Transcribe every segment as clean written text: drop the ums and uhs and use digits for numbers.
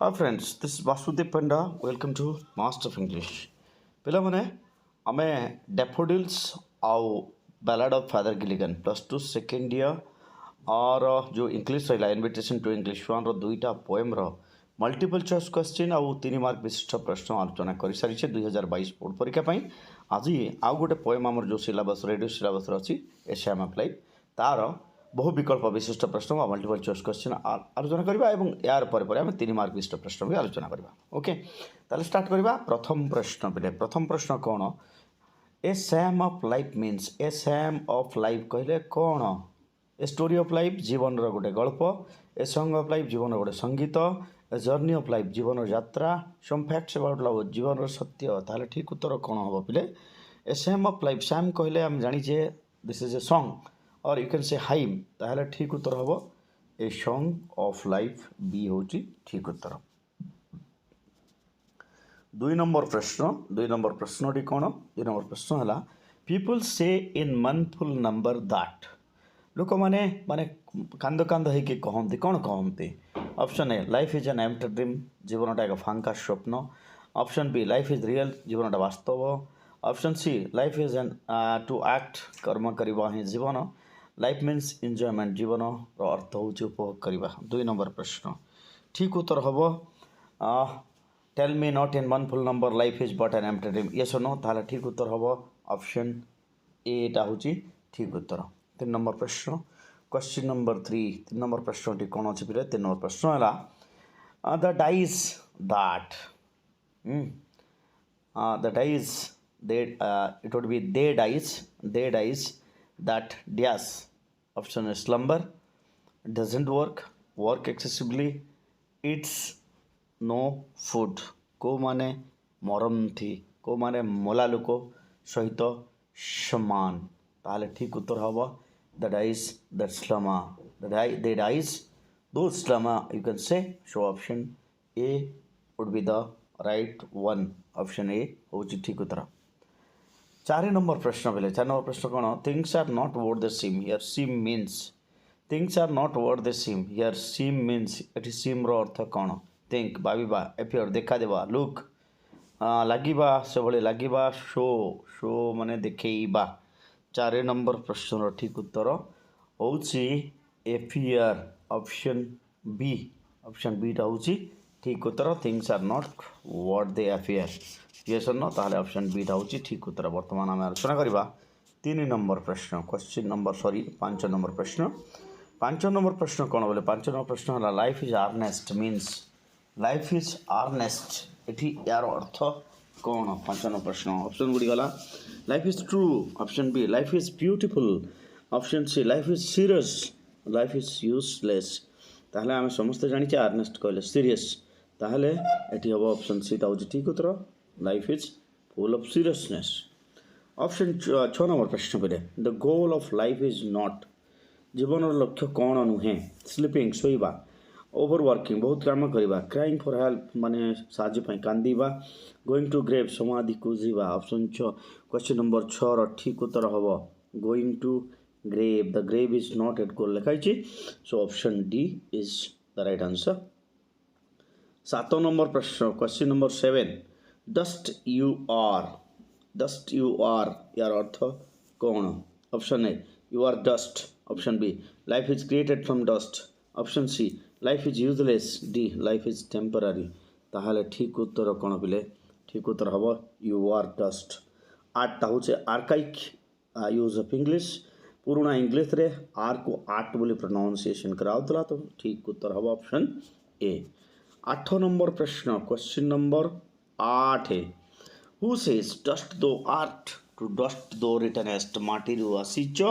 Hi friends, this is Vasudev Panda. Welcome to Master of English. ପିଲାମାନେ ଆମେ ଡ୍ୟାଫୋଡିଲ୍ସ ଆଉ ballad of father ଗିଲିଗନ୍ +2 second year और जो English रहा इनविटेशन टू इंग्लिश वन दुईटा पोएम्र मल्टीपल चॉइस क्वेश्चन आउ 3 मार्क विशिष्ट प्रश्न आलोचना कर सारी 2022 बोर्ड परीक्षा आज आउ गोटे पोएम आमर जो सिलेबस रेडियो सिलेबस अच्छी एसएम अप्लाई तार बहु विकल्प विशिष्ट प्रश्न मल्टीपल चॉइस क्वेश्चन आलोचना करवा यार पर आम 3 मार्क विशिष्ट प्रश्न भी आलोचना करवा ओके ताले स्टार्ट करवा प्रथम प्रश्न पे प्रथम प्रश्न कौन a psalm of life means a psalm of life कहले कौन ए स्टोरी ऑफ लाइफ जीवन गोटे गल्प ए सॉन्ग ऑफ लाइफ जीवन गोटे संगीत ए जर्नी ऑफ लाइफ जीवन यात्रा सम फैक्ट्स अबाउट लव जीवन सत्य ताले ठीक उत्तर कौन हम पिले a psalm of life psalm कहले हम जानीचे दिस इज ए सॉन्ग और यू कैन से हाइम ताहले ठीक उत्तर हम a song of life B हूँ ठीक उत्तर 2 नंबर प्रश्नटी कौन 2 नंबर प्रश्न है पीपल से इन मनफुल नंबर दैट लोक मैंने माने कांद कांद होके कहते कौन कहते option A life is an empty dream जीवनटा एक फांका स्वप्न option B life is real जीवनटा वास्तव option C life is an to act कर्म करवा ही जीवन लाइफ मीन्स एंजॉयमेंट जीवन अर्थ हूँ उपभोग करवा 2 नंबर प्रश्न ठीक उत्तर हम tell me not in mournful number life is but an empty dream ये सुनो ताहले ठीक उत्तर हम ऑप्शन एटा हूँ ठीक उत्तर 3 नंबर प्रश्न क्वेश्चन नंबर 3 3 नंबर प्रश्न कौन अच्छे पे 3 नंबर प्रश्न है the dies that the dies they it would be they dies that dash option slumber doesn't work excessively it's no food को माने मरमथी को माने मोला लोक सहित समान ताहले ठीक उत्तर हम the dice that slama they dice those slama you can say so option A would be the right one option A होची ठीक उत्तर 4 नंबर प्रश्न पहले 4 नंबर प्रश्न कौन things are not worth the same here same means things are not worth the same here same means एटी same रो अर्थ कौन थिंक भाविबा एफियर देखा देबा लुक लागिबा से भले लागिबा शो शो माने देखैबा 4 नंबर प्रश्न ठीक उत्तर हूँ एफियर ऑप्शन बीटा हूँ ठीक उत्तर things are not what they appear yes no ताहले ऑप्शन बीटा हूँ ठीक उत्तर वर्तमान आम आलोचना करवा 3 नंबर प्रश्न क्वेश्चन नंबर 5 नंबर प्रश्न 5 नंबर प्रश्न कौन बोले 5 नंबर प्रश्न है life is earnest means life is earnest एटी यार अर्थ कौन 5 नंबर प्रश्न ऑप्शन गुड़ी गला life is true option B life is beautiful option C life is serious life is useless ताहले आम समस्ते जानी आर्नेस्ट कहले सीरियस ताहले एटी हम ऑप्शन सी टा ठीक उत्तर life is full of seriousness option 6 number प्रश्न पे the goal of life is not जीवन लक्ष्य कौन नुहे स्लीपिंग शोइबा ओवरवर्किंग बहुत काम करवा क्राइंग फॉर हेल्प माने साहाय्य कांदीबा गोइंग टू ग्रेव समाधि को जीवा ऑप्शन 6 क्वेश्चन नंबर 6 ठीक उत्तर हम going to grave the grave is not at goal लिखाई so option D is the right answer 7 number प्रश्न question number 7 dust you are यार अर्थ कौन option A you are dust option B life is created from dust option C life is useless D life is temporary ताहले ठीक उत्तर कौन पिले ठीक उत्तर हम यू आर डस्ट आर्टा हूँ आर्काइक यूज ऑफ इंग्लिश पुराना इंग्लिश रे आर को आर्ट बोली प्रोनाउंसिएशन कराउला तो ठीक उत्तर हम ऑप्शन ए 8 नंबर प्रश्न क्वेश्चन नंबर 8 है who says dust thou art to dust thou returnest माटी आसीच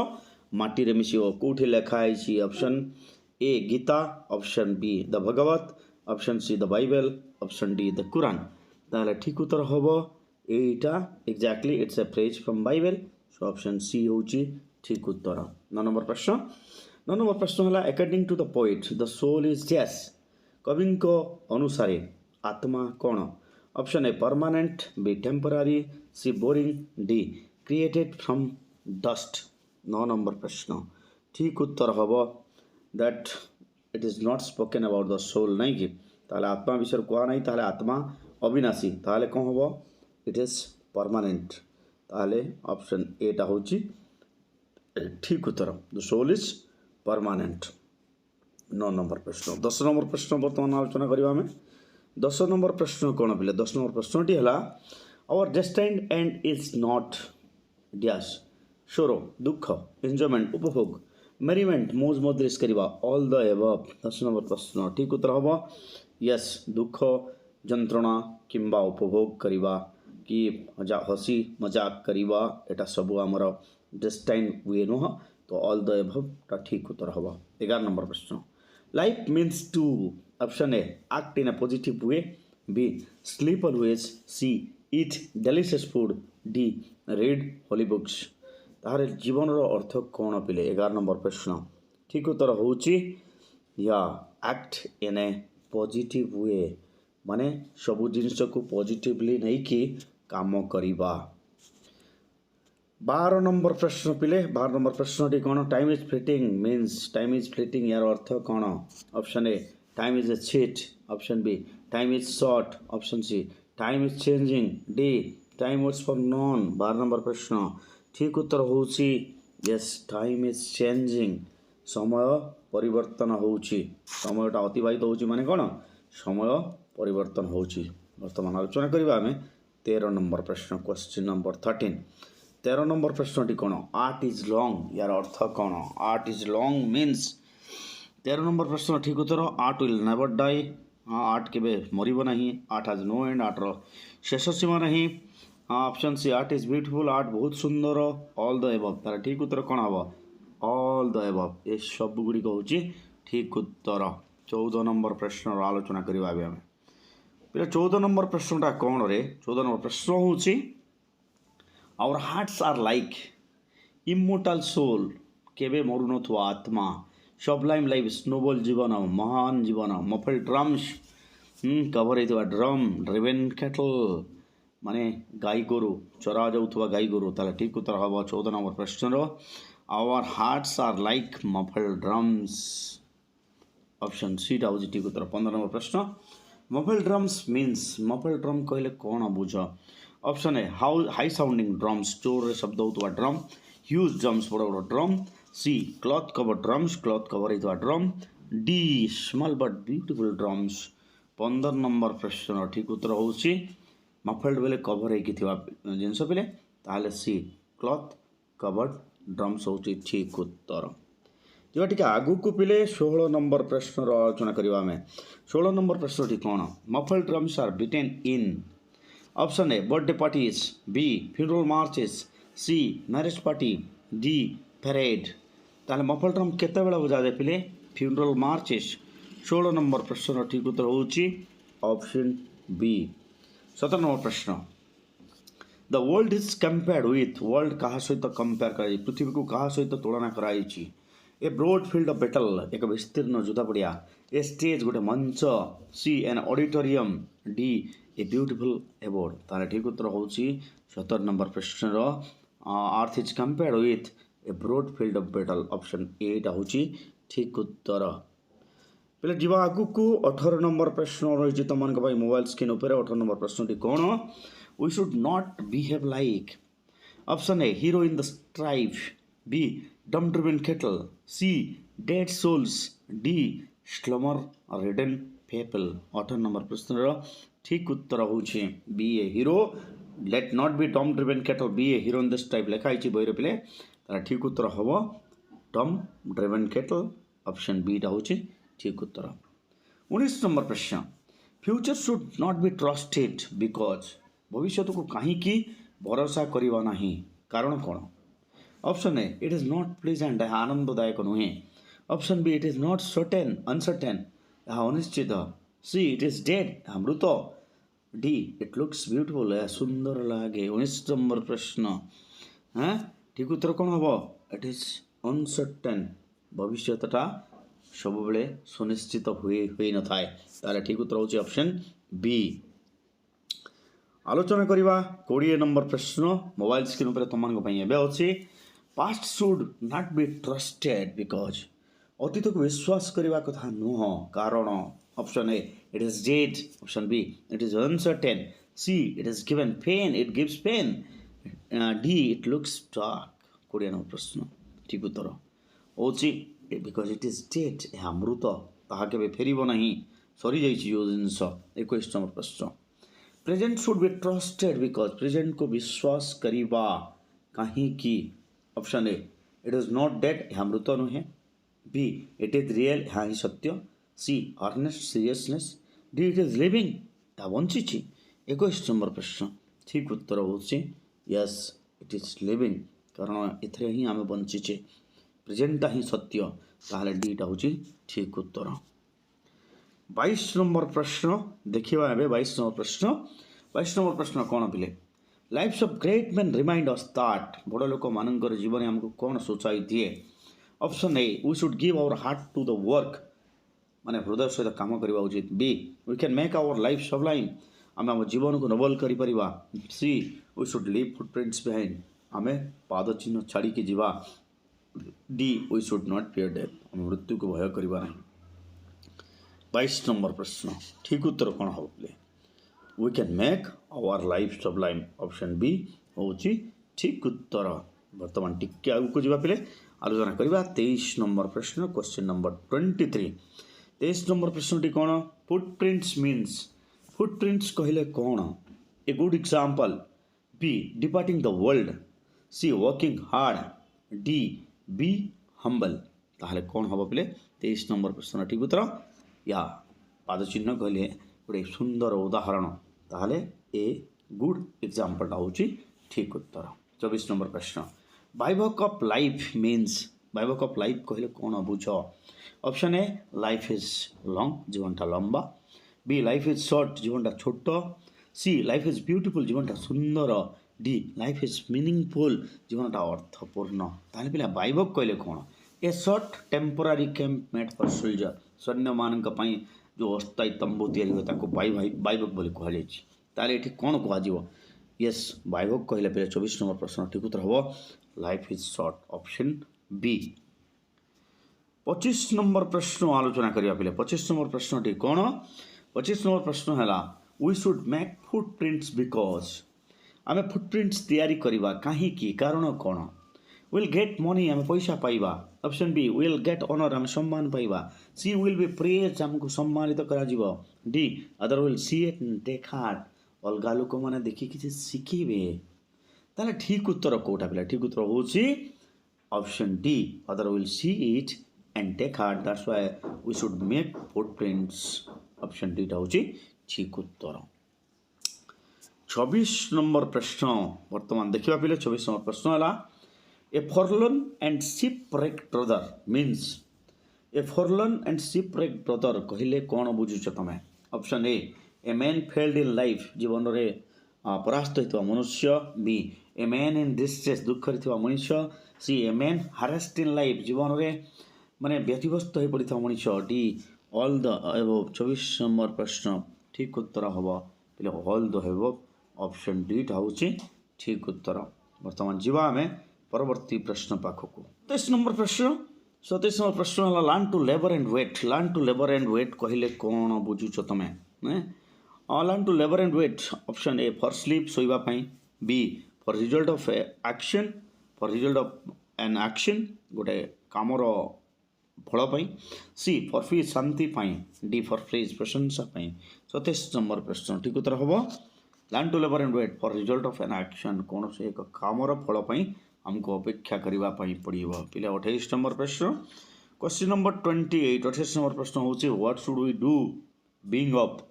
माटी मिश कौटी लिखाई option A Gita option B the Bhagavat option C the Bible option D the Quran ताहले ठीक उत्तर हम एटा exactly it's a phrase from Bible so option C हूँ ठीक उत्तर 9 नंबर प्रश्न है according to the poet the soul is जैस कवि अनुसार आत्मा कौन option A permanent B temporary C boring D created from dust 9 number प्रश्न ठीक उत्तर हम that it is not spoken about the soul नहीं कि ताहले आत्मा विषय कह ना ताहले आत्मा अविनाशी ताहले कौन हम इट इज परमानेंट ताहले ऑप्शन एटा होची ठीक उत्तर the soul is permanent 9 number प्रश्न 10 नंबर प्रश्न बर्तमान आलोचना करबा हमें 10 नंबर प्रश्न कौन पिले 10 नंबर प्रश्नटी है our destined end is not dash sorrow दुख एंजॉयमेंट उपभोग मेरीमेंट मौज मजलिस करवा ऑल द एबव 10 नंबर प्रश्न ठीक उत्तर हम यस दुख जंत्रणा किंबा उपभोग करवा कि हसी मजाक करवा एटा सब आमर डेस्टाइन हुए नुह तो ऑल द एबव टा ठीक उत्तर हम 11 नंबर प्रश्न life means to option A act in a positive way B sleep always C eat delicious food D read holy books तार जीवन अर्थ कौन पिले 11 नंबर प्रश्न ठीक उत्तर होची या act in A positive way माने सबु जिनिस को पॉजिटिवली नहीं कि काम करिबा 12 नंबर प्रश्न पिले 12 नंबर प्रश्न कौन time is fleeting means time is fleeting यार अर्थ कौन option A time is a cheat option B time is short option C time is changing D time waits for none 12 number प्रश्न ठीक उत्तर होची यस टाइम इज चेंजिंग समय परिवर्तन होची समयटा अतिबाहित होची माने कौन समय परिवर्तन होची वर्तमान आलोचना करबा हमें 13 नंबर प्रश्न क्वेश्चन नंबर 13 नंबर प्रश्न कौन आर्ट इज लॉन्ग यार अर्थ कौन art is long means 13 number प्रश्न ठीक उत्तर आर्ट विल नेवर डाई हाँ आर्ट केबे मरिब नहीं आर्ट हैज नो एंड आर्टर शेष सीमा नहीं हाँ option C art is beautiful art बहुत सुंदर ऑल द एबव तार ठीक उत्तर कौन हम ऑल द एबव ये सब गुड़िक हूँ ठीक उत्तर 14 नंबर प्रश्न आलोचना करवा आम पे 14 नंबर प्रश्नटा कौन रे 14 नंबर प्रश्न हूँ our hearts are like immortal soul केबे मरु नथुवा आत्मा सबलाइम लाइफ स्नोबल जीवन महान जीवन मफल ड्रम्स कवर होता ड्रम ड्रिवेन कैटल माने गाई गोरु चरा जाऊथुवा गाई गोरु ताले ठीक उत्तर हम 14 नंबर प्रश्न our hearts are like muffled drums option C टा हूँ ठीक उत्तर 15 नंबर प्रश्न muffled drums means muffled drum कहले कौन बुझ option A high sounding drums जोर शब्द होता ड्रम ह्यूज ड्रम्स बड़ बड़ drum C cloth cover drums cloth cover होता drum D small but beautiful drums 15 number प्रश्न ठीक उत्तर हूँ मफल्ड बेले कवर होती जिनस पिले ताहले सी क्लॉथ कवर्ड ड्रम्स हूँ ठीक उत्तर जो टी आगु को पिले 16 नंबर प्रश्न आलोचना करवा आम 16 नंबर प्रश्न कौन muffled drums are beaten in option A birthday parties B funeral marches C marriage party D parade ताहले मफल ड्रम केते बेला बजा जाए पिले फ्यूनरल मार्चेस 16 नंबर प्रश्न ठीक उत्तर हूँ ऑप्शन बी 17 नंबर प्रश्न the world is compared with world क्या सहित कंपेयर कर पृथ्वी को क्या सहित तुलना कराई a broad field of battle एक विस्तीर्ण युद्ध पड़िया ए स्टेज गोटे मंच C an auditorium D a beautiful abroad तार ठीक उत्तर हूँ 17 नंबर प्रश्न earth is compared with a broad field of battle option एटा हूँ ठीक उत्तर पे जीवा आगु को 18 नंबर प्रश्न रही तुम मोबाइल स्क्रीन उपर 18 नंबर प्रश्न कौन we should not behave like option A hero in the strife B dumb driven cattle C dead souls D slumber ridden people 18 number प्रश्न ठीक उत्तर हूँ be a hero let not be dumb driven cattle be a hero in the strife लिखाई बहिर पे तार ठीक उत्तर हम डम ड्रिवन केटल ऑप्शन बी टा हूँ ठीक उत्तर 19 नंबर प्रश्न future should not be trusted because भविष्य को कहीं भरोसा करवा नहीं कारण कौन option A it is not pleasant यह आनंददायक नुहे option B it is not certain uncertain यह अनिश्चित सी इट इज डेड यह मृत डी इट लुक्स ब्यूटीफुल यह सुंदर लगे 19 नंबर प्रश्न हाँ ठीक उत्तर कौन हम इट इज अनसर्टेन भविष्यटा सब बेले सुनिश्चित हुए न थाए ठीक उत्तर हूँ ऑप्शन बी आलोचना करवा 20 नंबर प्रश्न मोबाइल स्क्रीन पर तुम अच्छी past should not be trusted because अतीत को विश्वास करने कथा नुह कारण option A it is dead. Option B, it is uncertain. C, it is given pain, it gives pain. D, it looks dark. 20 নম্বর প্রশ্ন ঠিক উত্তর ହେଉଛି because it is dead, ଏହା ମୃତ, ତାହା କେବେ ଫେରିବ ନାହିଁ, ସରିଯାଇଛି ଯେଉଁ ଜିନିଷ। 21 নম্বର ପ୍ରଶ୍ନ present should be trusted because ପ୍ରେଜେଣ୍ଟକୁ ବିଶ୍ୱାସ କରିବା କାହିଁକି? Option A, it is not dead, ଏହା ମୃତ ନୁହେଁ। B, it is real, ଏହା ହିଁ ସତ୍ୟ। C, earnest, seriousness। D, it is living, ଏହା ବଞ୍ଚିଛି। 21 নম্বର ପ୍ରଶ୍ନ ଠିକ୍ ଉତ୍ତର ହେଉଛି ୟେସ୍, ଇଟ୍ ଇଜ୍ ଲିଭିଂ, କାରଣ ଏଥିରେ ହିଁ ଆମେ ବଞ୍ଚିଛେ, ପ୍ରେଜେଣ୍ଟଟା ହିଁ ସତ୍ୟ, ତାହେଲେ ଡିଟା ହେଉଛି ଠିକ୍ ଉତ୍ତର। 22 নম্বର ପ୍ରଶ୍ନ ଦେଖିବା ଏବେ। 22 নম্বର ପ୍ରଶ୍ନ 22 নম্বର ପ୍ରଶ୍ନ କ'ଣ ପିଲେ? Lives of great men remind us that, ବଡ଼ ଲୋକମାନଙ୍କର ଜୀବନୀ ଆମକୁ କ'ଣ ସୂଚାଇ ଦିଏ? Option A, we should give our heart to the work, ମାନେ ହୃଦୟ ସହିତ କାମ କରିବା ଉଚିତ। B, we can make our life sublime, ଆମେ ଆମ ଜୀବନକୁ ନୋବେଲ କରିପାରିବା। C, we should leave footprints behind, ଆମେ ପାଦ ଚିହ୍ନ ଛାଡ଼ିକି ଯିବା। D, we should not fear death, ଆମେ ମୃତ୍ୟୁକୁ ଭୟ କରିବା ନାହିଁ। 22 নম্বର ପ୍ରଶ୍ନ ଠିକ୍ ଉତ୍ତର କ'ଣ ହେବ ପିଲେ? We can make our life sublime, option B ହେଉଛି ଠିକ୍ ଉତ୍ତର। ବର୍ତ୍ତମାନ ଟିକେ ଆଗକୁ ଯିବା ପିଲେ, ଆଲୋଚନା କରିବା 23 নম্বର ପ୍ରଶ୍ନ, କ୍ୱେଶ୍ଚିନ୍ ନମ୍ବର 23। 23 নম্বର ପ୍ରଶ୍ନଟି କ'ଣ? ଫୁଟପ୍ରିଣ୍ଟସ୍ ମିନ୍ସ, ଫୁଟପ୍ରିଣ୍ଟସ୍ କହିଲେ କ'ଣ? A good example. B, departing the world. C, working hard. D, be humble. ତାହେଲେ କ'ଣ ହେବ ପିଲେ? 23 নম্বର ପ୍ରଶ୍ନ ଠିକ୍ ଉତ୍ତର ୟା ପାଦଚିହ୍ନ କହିଲେ ଗୋଟେ ସୁନ୍ଦର ଉଦାହରଣ, ତାହେଲେ ଏ ଗୁଡ୍ ଏକ୍ସାମ୍ପଲ୍ଟା ହେଉଛି ଠିକ୍ ଉତ୍ତର। 24 নম্বର ପ୍ରଶ୍ନ bivouac of life means, bivouac of life କହିଲେ କ'ଣ ବୁଝ? Option A, life is long, ଜୀବନଟା ଲମ୍ବା। ବି, ଲାଇଫ୍ ଇଜ୍ ସର୍ଟ, ଜୀବନଟା ଛୋଟ। ସି, ଲାଇଫ୍ ଇଜ୍ ବ୍ୟୁଟିଫୁଲ୍, ଜୀବନଟା ସୁନ୍ଦର। ଡି, ଲାଇଫ୍ ଇଜ୍ ମିନିଂଫୁଲ୍, ଜୀବନଟା ଅର୍ଥପୂର୍ଣ୍ଣ। ତାହେଲେ ପିଲା ବାଇଭକ୍ କହିଲେ କ'ଣ? A short temporary camp made for soldier, ସୈନ୍ୟମାନଙ୍କ ପାଇଁ ଯେଉଁ ଅସ୍ଥାୟୀ ତମ୍ବୁ ତିଆରି ହୁଏ ତାକୁ ବାଇଭକ୍ ବୋଲି କୁହାଯାଇଛି। ତାହେଲେ ଏଠି କ'ଣ କୁହାଯିବ? ୟେସ୍, ବାଇଭକ୍ କହିଲେ ପିଲା 24 নম্বର ପ୍ରଶ୍ନ ଠିକ୍ ଉତ୍ତର ହେବ life is short, option B. 25 number ପ୍ରଶ୍ନ ଆଲୋଚନା କରିବା ପିଲେ। 25 নম্বର ପ୍ରଶ୍ନଟି କ'ଣ? 25 নম্বର ପ୍ରଶ୍ନ ହେଲା we should make footprints because, आमे फुटप्रिंट्स तैयारी करवा काहींकी, कारण कौन? विल गेट मनी, आमे पैसा पाइबा। Option B, will get honour, आमे सम्मान पाइबा। सी, विल बी प्रेज, आमको सम्मानित करा जीवो। D, other will see it and take heart, अलगा लोक माने देखि किछि शिखिबे। ताले ठीक उत्तर कोटा पिला? ठीक उत्तर होछि option D, other will see it and take heart, that's why we should make footprints. Option D टा होछि ठीक उत्तर। 24 নম্বর প্রশ্ন বর্তমান দেখিবা পিলে। 24 নম্বর প্রশ্ন হলা a forlorn and shipwrecked brother means, a forlorn and shipwrecked brother कहले कौन बुझुच तमें? Option A man failed in life, जीवन रे परास्त होता मनुष्य। B, a man in distress, दुख मनुष्य। सी, a man Haris in life, जीवन रे माने व्यतिव्यस्त हो पड़ता मनुष्य। D, all the above. 24 নম্বর प्रश्न ठीक उत्तर हम पे all the above, option D टा हूँ ठीक उत्तर। बर्तमान जीवा आम परवर्ती प्रश्न पाखक। 27 নম্বর प्रश्न 27 নম্বর प्रश्न है learn to labour and wait. Learn to labour and wait कहले कौन बुझुच तमें? Learn to labour and wait, option A for sleep, सोइबा पाई। B, for result of action, for result of an action, गोटे कामर फल पाई। सी, फॉर पीस, शांति पाई। डी, फॉर प्रेज, प्रशंसा पाई। 27 নম্বর प्रश्न ठीक उत्तर हम learn to labour and wait for result of an action, कौन से एक कामर फल पाई हमको अपेक्षा करबा पाई पड़िबो पिला। 28 নম্বর प्रश्न क्वेश्चन नंबर 28। 28 নম্বর प्रश्न होची what should we do being of,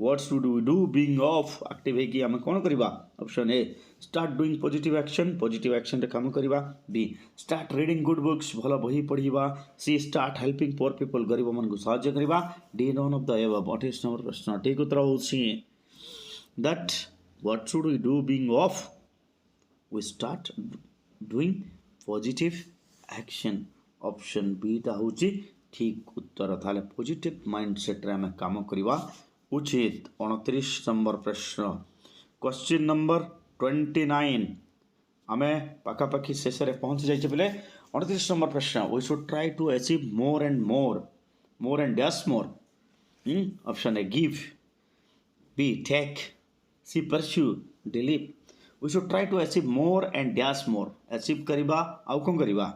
what should we do being of active है कि हम कौन करबा? Option A, start doing positive action, positive action रे काम करबा। B, start reading good books, भलो बही पढ़िबा। C, start helping poor people, गरीब मन को सहायता करबा। D, none of the above. 28 number प्रश्न ठीक उत्तर होची that what should we do being of, we start doing positive action, option B टा होची ठीक उत्तर। ताले पॉजिटिव माइंडसेट रे हमें काम करबा उचित। 29 নম্বর प्रश्न क्वेश्चन नंबर 29 आमे पाखापाखि शेष रे पहुंच जाइछे बेले। 29 নম্বর प्रश्न we should try to achieve more and more, more and dash more, option A give, B take, C pursue, D live. We should try to achieve more and dash more. Achieve करवा आउ कौन करवा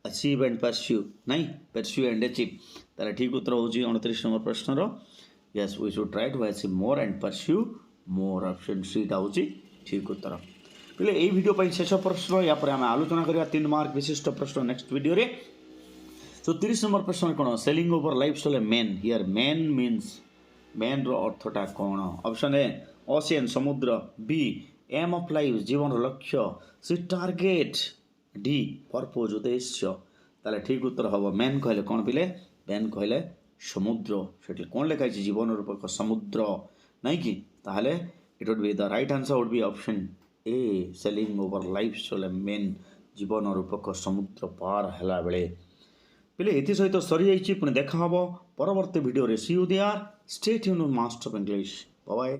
achieve and pursue नहीं pursue and achieve. तार ठीक उत्तर हूँ 29 number प्रश्नर yes we should try to achieve more and pursue more. Option C टा हूँ ठीक उत्तर। पहले यही वीडियो शेष प्रश्न या आम आलोचना करवा 3 मार्क विशिष्ट प्रश्न नेक्स्ट वीडियो रे। तो 30 नंबर प्रश्न कौन sailing over life style main here main means main रो अर्थटा कौन। ऑप्शन ए ओशियन समुद्र, बी एम ऑफ लाइफ जीवन लक्ष्य, सी टार्गेट, डी पर्पज उद्देश्य। ताले ठीक उत्तर हम मेन कहले कौन पिले मेन कहले समुद्र से कौन लिखाई जीवन रूपक समुद्र नहीं कि ताहले it would be the right answer would be option A selling over life style main जीवन रूपक समुद्र पार हैला बेले। पिले ये सहित सरी जाइए पुणी देखा हम परवर्ती video see you there stay tuned master of English bye.